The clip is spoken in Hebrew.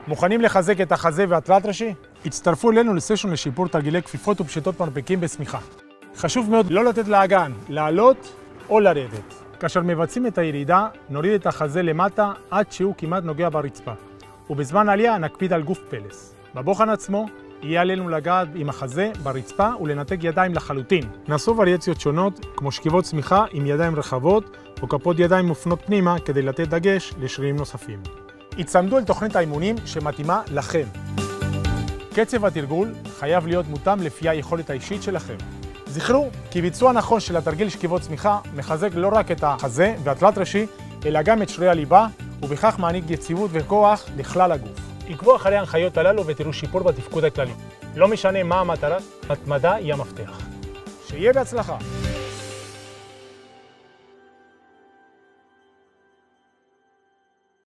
מוכנים לחזק את החזה והתלת ראשי? הצטרפו אלינו לסשן לשיפור תרגילי כפיפות ופשיטות מרפקים בשמיכה. חשוב מאוד לא לתת לאגן לעלות או לרדת. כאשר מבצעים את הירידה, נוריד את החזה למטה עד שהוא כמעט נוגע ברצפה. ובזמן העלייה נקפיד על גוף פלס. בבוחן עצמו יהיה עלינו לגעת עם החזה ברצפה ולנתק ידיים לחלוטין. נעשו וריאציות שונות כמו שכיבות צמיחה עם ידיים רחבות או כפות ידיים מופנות פנימה כדי לתת דגש לשרירים נוספים. הצמדו אל תוכנית האימונים שמתאימה לכם. קצב התרגול חייב להיות מותאם לפי היכולת האישית שלכם. זכרו כי ביצוע נכון של התרגיל שכיבות צמיחה מחזק לא רק את החזה והתלת ראשי, אלא גם את שרירי הליבה, ובכך מעניק יציבות וכוח לכלל הגוף. עקבו אחרי ההנחיות הללו ותראו שיפור בתפקוד הכללי. לא משנה מה המטרה, התמדה היא המפתח. שיהיה בהצלחה.